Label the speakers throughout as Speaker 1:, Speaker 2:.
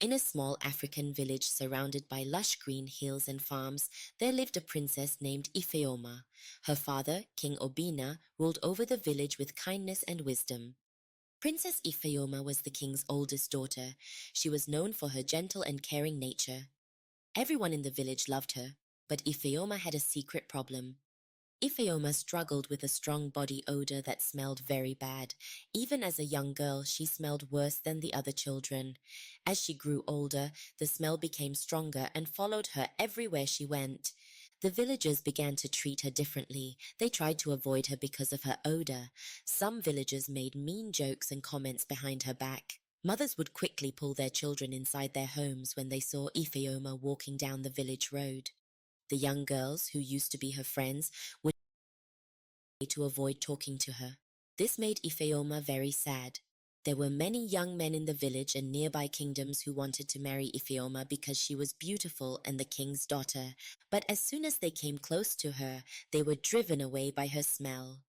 Speaker 1: In a small African village surrounded by lush green hills and farms, there lived a princess named Ifeoma. Her father, King Obina, ruled over the village with kindness and wisdom. Princess Ifeoma was the king's oldest daughter. She was known for her gentle and caring nature. Everyone in the village loved her, but Ifeoma had a secret problem. Ifeoma struggled with a strong body odor that smelled very bad. Even as a young girl, she smelled worse than the other children. As she grew older, the smell became stronger and followed her everywhere she went. The villagers began to treat her differently. They tried to avoid her because of her odor. Some villagers made mean jokes and comments behind her back. Mothers would quickly pull their children inside their homes when they saw Ifeoma walking down the village road. The young girls, who used to be her friends, would to avoid talking to her. This made Ifeoma very sad. There were many young men in the village and nearby kingdoms who wanted to marry Ifeoma because she was beautiful and the king's daughter, but as soon as they came close to her, they were driven away by her smell.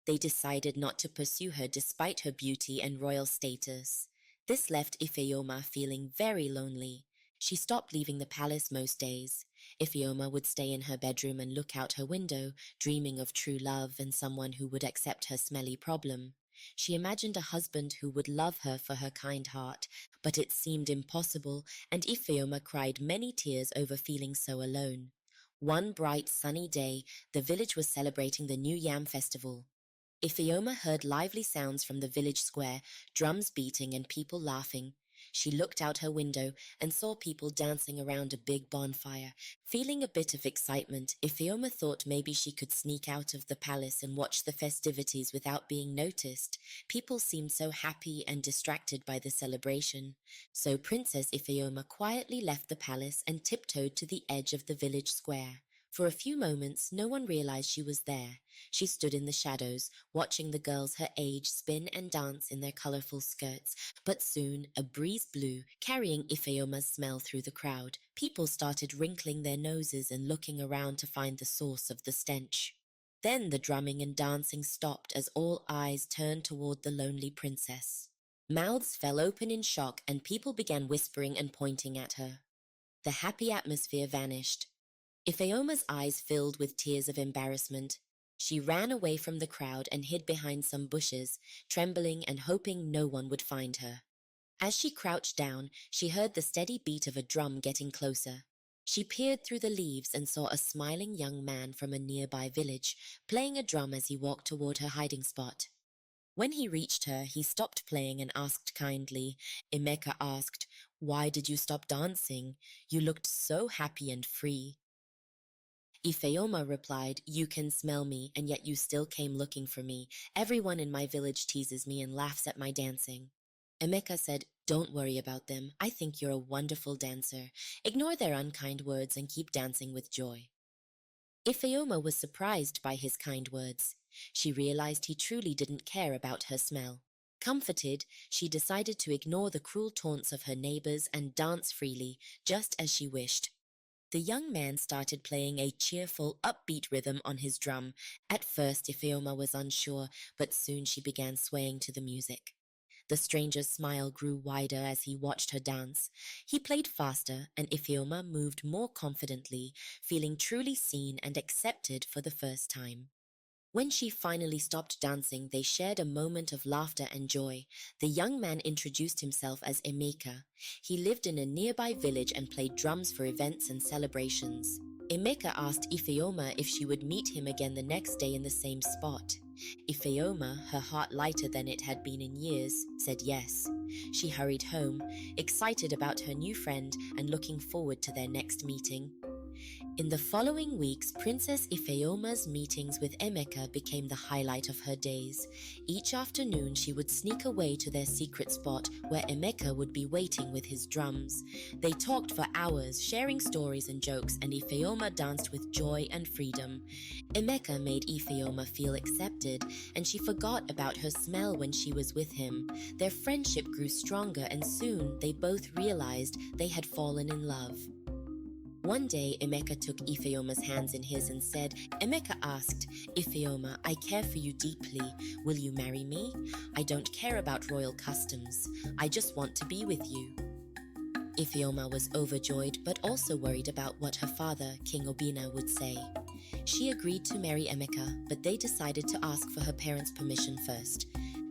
Speaker 1: They decided not to pursue her despite her beauty and royal status. This left Ifeoma feeling very lonely. She stopped leaving the palace most days. Ifeoma would stay in her bedroom and look out her window, dreaming of true love and someone who would accept her smelly problem. She imagined a husband who would love her for her kind heart, but it seemed impossible, and Ifeoma cried many tears over feeling so alone. One bright, sunny day, the village was celebrating the New Yam Festival. Ifeoma heard lively sounds from the village square, drums beating and people laughing. She looked out her window and saw people dancing around a big bonfire. Feeling a bit of excitement, Ifeoma thought maybe she could sneak out of the palace and watch the festivities without being noticed. People seemed so happy and distracted by the celebration. So Princess Ifeoma quietly left the palace and tiptoed to the edge of the village square. For a few moments, no one realized she was there. She stood in the shadows, watching the girls her age spin and dance in their colorful skirts. But soon, a breeze blew, carrying Ifeoma's smell through the crowd. People started wrinkling their noses and looking around to find the source of the stench. Then the drumming and dancing stopped as all eyes turned toward the lonely princess. Mouths fell open in shock and people began whispering and pointing at her. The happy atmosphere vanished. Ifeoma's eyes filled with tears of embarrassment. She ran away from the crowd and hid behind some bushes, trembling and hoping no one would find her. As she crouched down, she heard the steady beat of a drum getting closer. She peered through the leaves and saw a smiling young man from a nearby village, playing a drum as he walked toward her hiding spot. When he reached her, he stopped playing and asked kindly. Emeka asked, "Why did you stop dancing? You looked so happy and free." Ifeoma replied, "You can smell me, and yet you still came looking for me. Everyone in my village teases me and laughs at my dancing." Emeka said, "Don't worry about them. I think you're a wonderful dancer. Ignore their unkind words and keep dancing with joy." Ifeoma was surprised by his kind words. She realized he truly didn't care about her smell. Comforted, she decided to ignore the cruel taunts of her neighbors and dance freely, just as she wished. The young man started playing a cheerful, upbeat rhythm on his drum. At first, Ifeoma was unsure, but soon she began swaying to the music. The stranger's smile grew wider as he watched her dance. He played faster, and Ifeoma moved more confidently, feeling truly seen and accepted for the first time. When she finally stopped dancing, they shared a moment of laughter and joy. The young man introduced himself as Emeka. He lived in a nearby village and played drums for events and celebrations. Emeka asked Ifeoma if she would meet him again the next day in the same spot. Ifeoma, her heart lighter than it had been in years, said yes. She hurried home, excited about her new friend and looking forward to their next meeting. In the following weeks, Princess Ifeoma's meetings with Emeka became the highlight of her days. Each afternoon, she would sneak away to their secret spot where Emeka would be waiting with his drums. They talked for hours, sharing stories and jokes, and Ifeoma danced with joy and freedom. Emeka made Ifeoma feel accepted, and she forgot about her smell when she was with him. Their friendship grew stronger, and soon they both realized they had fallen in love. One day, Emeka took Ifeoma's hands in his and said, Emeka asked, "Ifeoma, I care for you deeply. Will you marry me? I don't care about royal customs. I just want to be with you." Ifeoma was overjoyed but also worried about what her father, King Obina, would say. She agreed to marry Emeka, but they decided to ask for her parents' permission first.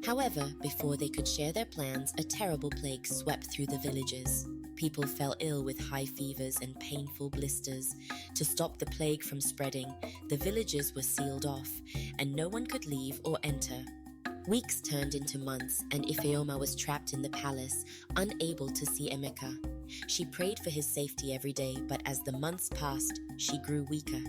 Speaker 1: However, before they could share their plans, a terrible plague swept through the villages. People fell ill with high fevers and painful blisters. To stop the plague from spreading, the villages were sealed off, and no one could leave or enter. Weeks turned into months, and Ifeoma was trapped in the palace, unable to see Emeka. She prayed for his safety every day, but as the months passed, she grew weaker.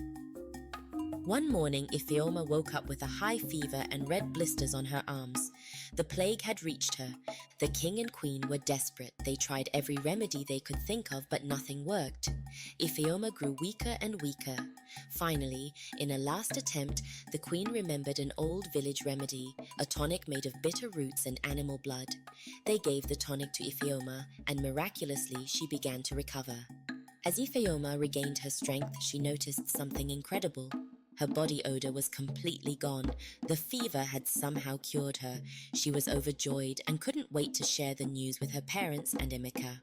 Speaker 1: One morning, Ifeoma woke up with a high fever and red blisters on her arms. The plague had reached her. The king and queen were desperate. They tried every remedy they could think of, but nothing worked. Ifeoma grew weaker and weaker. Finally, in a last attempt, the queen remembered an old village remedy, a tonic made of bitter roots and animal blood. They gave the tonic to Ifeoma, and miraculously she began to recover. As Ifeoma regained her strength, she noticed something incredible. Her body odor was completely gone. The fever had somehow cured her. She was overjoyed and couldn't wait to share the news with her parents and Emeka.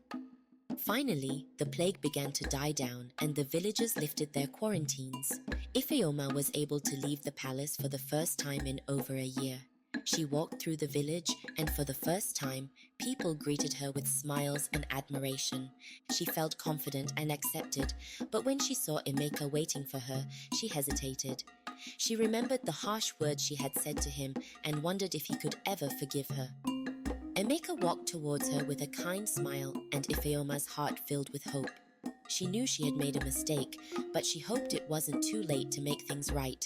Speaker 1: Finally, the plague began to die down and the villagers lifted their quarantines. Ifeoma was able to leave the palace for the first time in over a year. She walked through the village, and for the first time, people greeted her with smiles and admiration. She felt confident and accepted, but when she saw Emeka waiting for her, she hesitated. She remembered the harsh words she had said to him and wondered if he could ever forgive her. Emeka walked towards her with a kind smile, and Ifeoma's heart filled with hope. She knew she had made a mistake, but she hoped it wasn't too late to make things right.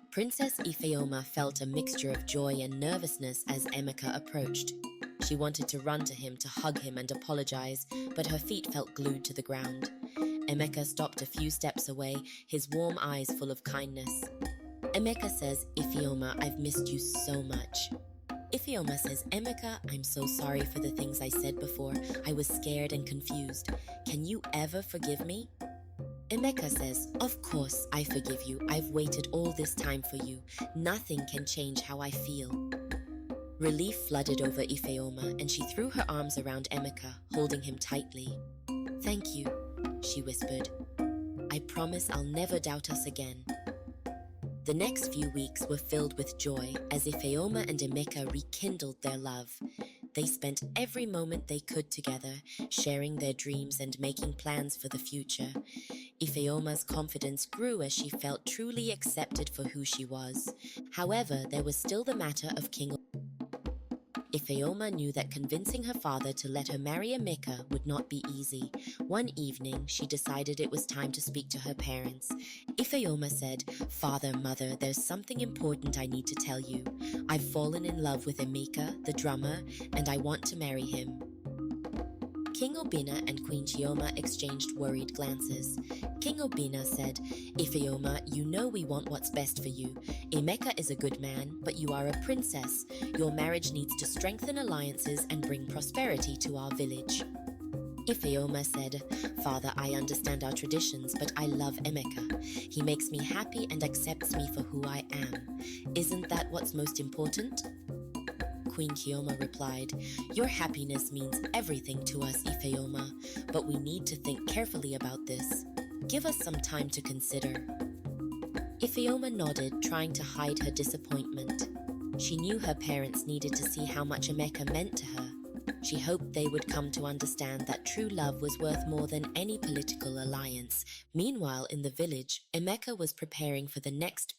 Speaker 1: Princess Ifeoma felt a mixture of joy and nervousness as Emeka approached. She wanted to run to him to hug him and apologize, but her feet felt glued to the ground. Emeka stopped a few steps away, his warm eyes full of kindness. Emeka says, "Ifeoma, I've missed you so much." Ifeoma says, "Emeka, I'm so sorry for the things I said before. I was scared and confused. Can you ever forgive me?" Emeka says, "Of course, I forgive you. I've waited all this time for you. Nothing can change how I feel." Relief flooded over Ifeoma, and she threw her arms around Emeka, holding him tightly. "Thank you," she whispered. "I promise I'll never doubt us again." The next few weeks were filled with joy as Ifeoma and Emeka rekindled their love. They spent every moment they could together, sharing their dreams and making plans for the future. Ifeoma's confidence grew as she felt truly accepted for who she was. However, there was still the matter of King. Ifeoma knew that convincing her father to let her marry Emeka would not be easy. One evening, she decided it was time to speak to her parents. Ifeoma said, "Father, Mother, there's something important I need to tell you. I've fallen in love with Emeka, the drummer, and I want to marry him." King Obina and Queen Chioma exchanged worried glances. King Obina said, "Ifeoma, you know we want what's best for you. Emeka is a good man, but you are a princess. Your marriage needs to strengthen alliances and bring prosperity to our village." Ifeoma said, "Father, I understand our traditions, but I love Emeka. He makes me happy and accepts me for who I am. Isn't that what's most important?" Queen Chioma replied, "Your happiness means everything to us, Ifeoma, but we need to think carefully about this. Give us some time to consider." Ifeoma nodded, trying to hide her disappointment. She knew her parents needed to see how much Emeka meant to her. She hoped they would come to understand that true love was worth more than any political alliance. Meanwhile, in the village, Emeka was preparing for the next